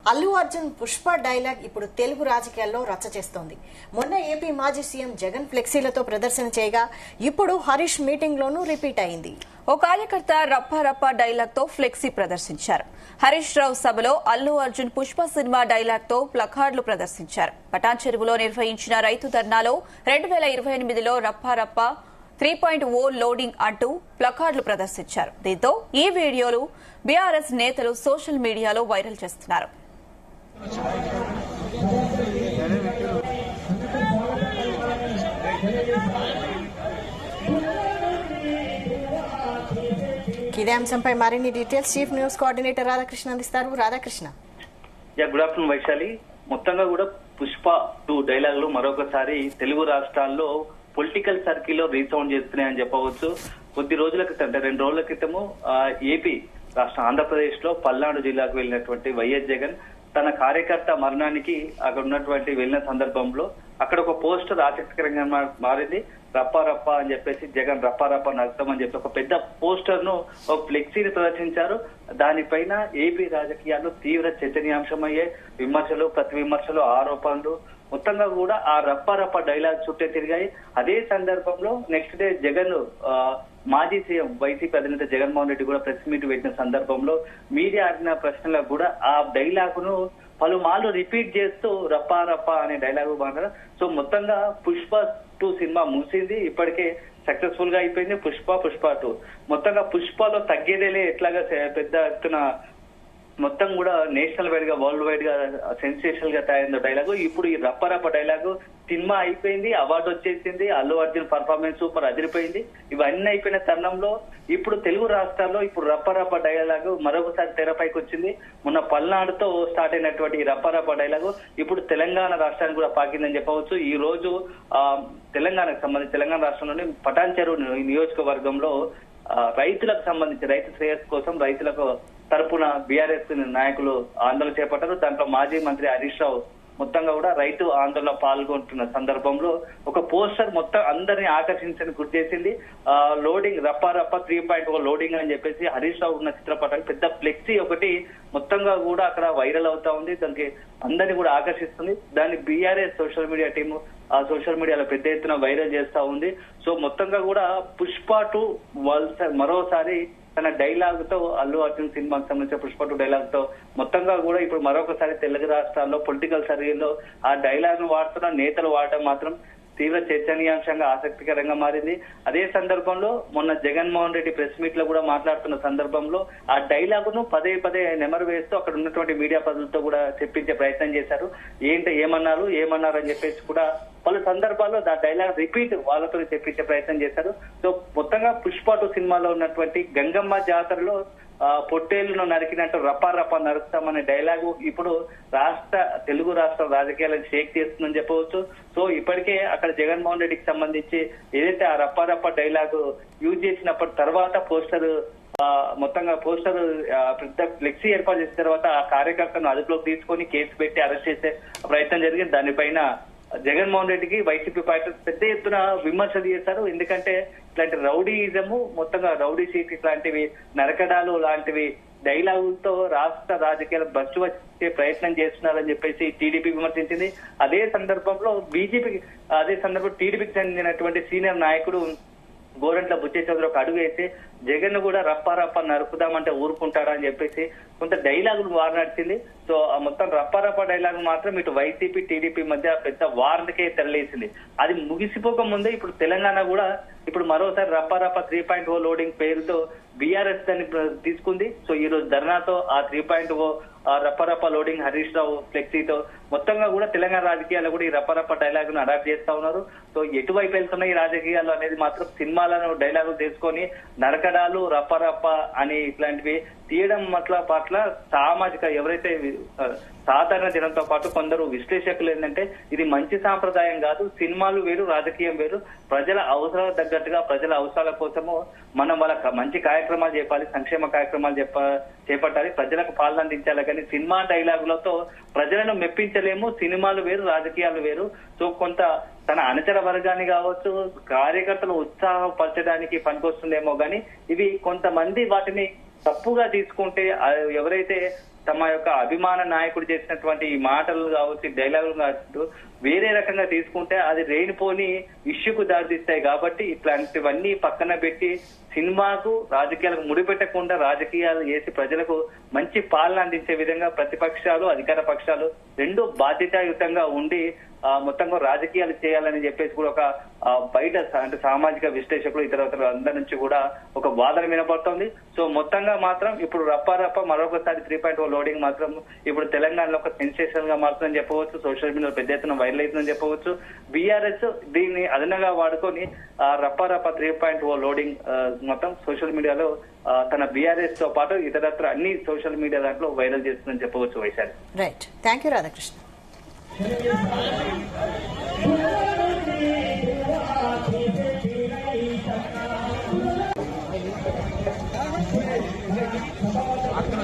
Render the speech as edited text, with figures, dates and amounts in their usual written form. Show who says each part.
Speaker 1: Allu Arjun Pushpa dialogue ఇప్పుడు తెలుగు రాజకీయాల్లో రచ్చ చేస్తోంది. మొన్న ఏపీ మాజీ సీఎం జగన్ ఫ్లెక్సీలతో ప్రదర్శన చేయగా ఇప్పుడు హరీష్ మీటింగ్ లోనూ రిపీట్ అయింది.
Speaker 2: ఓ కార్యకర్త రప్ప రప్ప డైలాగ్ తో ఫ్లెక్సీ ప్రదర్శించారు. హరీష్ రావు సభలో అల్లు అర్జున్ పుష్ప సినిమా డైలాగ్ తో ప్లకార్డులు ప్రదర్శించారు. పటాన్ చెరువులో నిర్వహించిన రైతు ధర్నాలో 2028లో రప్ప రప్ప 3.0 లోడింగ్ అంటూ ప్లకార్డులు ప్రదర్శించారు. దీంతో ఈ వీడియోలు బీఆర్ఎస్ నేతలు సోషల్ మీడియాలో వైరల్ చేస్తున్నారు.
Speaker 1: ఇదే అంశంపై మరిన్ని details chief news coordinator Radhakrishna అందిస్తారు. రాధాకృష్ణ.
Speaker 3: Good afternoon Vaishali. మొత్తంగా కూడా పుష్ప 2 డైలాగులు మరొకసారి తెలుగు రాష్ట్రాల్లో పొలిటికల్ సర్కిల్లో రీసౌండ్ చేస్తున్నాయని చెప్పవచ్చు. కొద్ది రోజుల క్రితం అంటే 2 రోజుల క్రితము ఏపీ రాష్ట్రం ఆంధ్రప్రదేశ్ లో పల్నాడు జిల్లాకు వెళ్ళినటువంటి వైఎస్ జగన్ తన కార్యకర్త మరణానికి అక్కడ ఉన్నటువంటి వెళ్ళిన సందర్భంలో అక్కడ ఒక పోస్టర్ ఆసక్తికరంగా మారింది. రప్పా రప్పా అని చెప్పేసి జగన్ రప్పా రప్పా నడుస్తామని చెప్పి ఒక పెద్ద పోస్టర్ ను ఒక ఫ్లెక్సీని ప్రదర్శించారు. దానిపైన ఏపీ రాజకీయాల్లో తీవ్ర చర్చనీయాంశమయ్యాయి. విమర్శలు, ప్రతి విమర్శలు, ఆరోపణలు మొత్తంగా కూడా ఆ రప్పా రప్పా డైలాగ్ చుట్టే తిరిగాయి. అదే సందర్భంలో నెక్స్ట్ డే జగన్ మాజీ సీఎం వైసీపీ అధినేత జగన్మోహన్ రెడ్డి కూడా ప్రెస్ మీట్ పెట్టిన సందర్భంలో మీడియా అడిగిన ప్రశ్నలకు కూడా ఆ డైలాగ్ ను పలుమార్లు రిపీట్ చేస్తూ రప్పా రప్పా అనే డైలాగ్ మాట్లాడారు. సో మొత్తంగా పుష్ప 2 సినిమా ముగిసింది, ఇప్పటికే సక్సెస్ఫుల్ గా అయిపోయింది. పుష్ప 2 మొత్తంగా పుష్పలో తగ్గేదేలే ఎట్లాగా పెద్ద ఎత్తున మొత్తం కూడా నేషనల్ వైడ్ గా వరల్డ్ వైడ్ గా సెన్సేషనల్ గా తయారైన డైలాగు. ఇప్పుడు ఈ రప్ప రప్ప డైలాగు సినిమా అయిపోయింది, అవార్డు వచ్చేసింది, అల్లు అర్జున్ పర్ఫార్మెన్స్ సూపర్ అదిరిపోయింది. ఇవన్నీ అయిపోయిన తరుణంలో ఇప్పుడు తెలుగు రాష్ట్రాల్లో ఇప్పుడు రప్ప రప్ప డైలాగు మరొకసారి తెరపైకి వచ్చింది. మొన్న పల్నాడుతో స్టార్ట్ అయినటువంటి ఈ రప్ప రప్ప డైలాగు ఇప్పుడు తెలంగాణ రాష్ట్రానికి కూడా పాకిందని చెప్పవచ్చు. ఈ రోజు తెలంగాణకు సంబంధించి తెలంగాణ రాష్ట్రంలోని పటాన్ చెరువు నియోజకవర్గంలో రైతులకు సంబంధించి రైతు శ్రేయస్సు కోసం రైతులకు తరపున బీఆర్ఎస్ నాయకులు ఆందోళన చేపట్టారు. దాంట్లో మాజీ మంత్రి హరీష్ రావు మొత్తంగా కూడా రైతు ఆందోళన పాల్గొంటున్న సందర్భంలో ఒక పోస్టర్ మొత్తం అందరినీ ఆకర్షించని గుర్తు చేసింది. లోడింగ్ రప్పా రప్ప 3.0 లోడింగ్ అని చెప్పేసి హరీష్ రావు ఉన్న చిత్రపటానికి పెద్ద ఫ్లెక్సీ ఒకటి మొత్తంగా కూడా అక్కడ వైరల్ అవుతా ఉంది. దానికి అందరినీ కూడా ఆకర్షిస్తుంది. దాన్ని బీఆర్ఎస్ సోషల్ మీడియా టీము ఆ సోషల్ మీడియాలో పెద్ద ఎత్తున వైరల్ చేస్తా ఉంది. సో మొత్తంగా కూడా పుష్ప 2 మరోసారి తన డైలాగ్ తో అల్లు అర్జున్ సినిమాకి సంబంధించిన పుష్ప 2 డైలాగ్ తో మొత్తంగా కూడా ఇప్పుడు మరొకసారి తెలుగు రాష్ట్రాల్లో పొలిటికల్ సర్వేలో ఆ డైలాగ్ ను వాడుతున్న నేతలు వాడటం మాత్రం తీవ్ర చర్చనీయాంశంగా ఆసక్తికరంగా మారింది. అదే సందర్భంలో మొన్న జగన్మోహన్ రెడ్డి ప్రెస్ మీట్ లో కూడా మాట్లాడుతున్న సందర్భంలో ఆ డైలాగ్ ను పదే పదే నెమరు వేస్తూ అక్కడ ఉన్నటువంటి మీడియా ప్రజలతో కూడా చెప్పించే ప్రయత్నం చేశారు. ఏమన్నారు అని చెప్పేసి కూడా పలు సందర్భాల్లో ఆ డైలాగ్ రిపీట్ వాళ్ళతో చెప్పించే ప్రయత్నం చేశారు. సో మొత్తంగా పుష్ప 2 సినిమాలో ఉన్నటువంటి గంగమ్మ జాతరలో పొట్టేళ్లను నరికినట్టు రప్పా రప్పా నరుస్తామనే డైలాగు ఇప్పుడు తెలుగు రాష్ట్ర రాజకీయాలను షేక్ చేస్తుందని చెప్పవచ్చు. సో ఇప్పటికే అక్కడ జగన్మోహన్ రెడ్డికి సంబంధించి ఏదైతే ఆ రప్పా రప్పా డైలాగు యూజ్ చేసినప్పటి తర్వాత మొత్తంగా పోస్టర్ పెద్ద ఫ్లెక్సీ ఏర్పాటు చేసిన తర్వాత ఆ కార్యకర్తను అదుపులోకి తీసుకొని కేసు పెట్టి అరెస్ట్ చేసే ప్రయత్నం జరిగింది. దానిపైన జగన్మోహన్ రెడ్డికి వైసీపీ పార్టీ పెద్ద ఎత్తున విమర్శలు చేశారు. ఎందుకంటే ఇట్లాంటి రౌడీయిజము మొత్తంగా రౌడీ షీట్ ఇట్లాంటివి నరకడాలు లాంటివి డైలాగులతో రాష్ట్ర రాజకీయాలు బస్సు వచ్చే ప్రయత్నం చేస్తున్నారని చెప్పేసి టీడీపీ విమర్శించింది. అదే సందర్భంలో టీడీపీకి చెందినటువంటి సీనియర్ నాయకుడు గోరంట్ల బుచ్చే చౌదరి ఒక అడుగు వేసి జగన్ కూడా రప్పా రప్పా నరుకుదామంటే ఊరుకుంటాడా అని చెప్పేసి కొంత డైలాగులు వార్ నడిచింది. సో ఆ మొత్తం రప్పా రప్పా డైలాగ్ మాత్రం ఇటు వైసీపీ టీడీపీ మధ్య పెద్ద వార్నికే తెరలేసింది. అది ముగిసిపోక ముందే ఇప్పుడు తెలంగాణ కూడా ఇప్పుడు మరోసారి రప్పా రప్పా 3.0 లోడింగ్ పేరుతో బీఆర్ఎస్ దాన్ని తీసుకుంది. సో ఈ రోజు ధర్నాతో ఆ 3.0 రప్పరప్ప లోడింగ్ హరీష్ రావు ఫ్లెక్సీతో మొత్తంగా కూడా తెలంగాణ రాజకీయాల్లో కూడా ఈ రప్పరప్ప డైలాగ్ ను అడాప్ట్ చేస్తా ఉన్నారు. సో ఎటువైపు వెళ్తున్నాయి ఈ రాజకీయాలు అనేది మాత్రం సినిమాలను డైలాగులు తీసుకొని నరకడాలు రప్పరప్ప అని ఇట్లాంటివి తీయడం పట్ల సామాజిక ఎవరైతే సాధారణ జనంతో పాటు కొందరు విశ్లేషకులు ఏంటంటే ఇది మంచి సాంప్రదాయం కాదు, సినిమాలు వేరు రాజకీయం వేరు, ప్రజల అవసరాలకు తగ్గట్టుగా ప్రజల అవసరాల కోసము మనం వాళ్ళ మంచి కార్యక్రమాలు చెప్పాలి, సంక్షేమ కార్యక్రమాలు చేపట్టాలి, ప్రజలకు పాలన అందించాలి. కానీ సినిమా డైలాగులతో ప్రజలను మెప్పించలేము, సినిమాలు వేరు రాజకీయాలు వేరు. సో కొంత తన అనుచర వర్గాన్ని కావచ్చు కార్యకర్తలు ఉత్సాహపరచడానికి పనికొస్తుందేమో కానీ ఇవి కొంతమంది వాటిని తప్పుగా తీసుకుంటే ఎవరైతే తమ యొక్క అభిమాన నాయకుడు చేసినటువంటి ఈ మాటలు కావచ్చు, డైలాగులు కావచ్చు వేరే రకంగా తీసుకుంటే అది రేణిపోని ఇష్యూకు దారితీస్తాయి. కాబట్టి ఇట్లాంటివన్నీ పక్కన పెట్టి సినిమాకు రాజకీయాలకు ముడిపెట్టకుండా రాజకీయాలు చేసి ప్రజలకు మంచి పాలన అందించే విధంగా ప్రతిపక్షాలు అధికార పక్షాలు రెండు బాధ్యతాయుతంగా ఉండి మొత్తంగా రాజకీయాలు చేయాలని చెప్పేసి కూడా ఒక బయట అంటే సామాజిక విశ్లేషకులు ఇతర అందరి నుంచి కూడా ఒక వాదన వినపడుతోంది. సో మొత్తంగా మాత్రం ఇప్పుడు రప్ప మరొకసారి 3.0 లోడింగ్ మాత్రం ఇప్పుడు తెలంగాణలో ఒక సెన్సేషన్ గా మారుతుందని చెప్పవచ్చు. సోషల్ మీడియాలో పెద్ద ఎత్తున వైరల్ అవుతుందని చెప్పవచ్చు. బీఆర్ఎస్ దీన్ని అదనంగా వాడుకొని రప్ప 3.0 లోడింగ్ మొత్తం సోషల్ మీడియాలో తన బీఆర్ఎస్ తో పాటు ఇతరత్ర అన్ని సోషల్ మీడియా దాంట్లో వైరల్ చేస్తుందని చెప్పవచ్చు. Vaishali.
Speaker 1: Right, thank you Radhakrishna.
Speaker 4: అక్కడ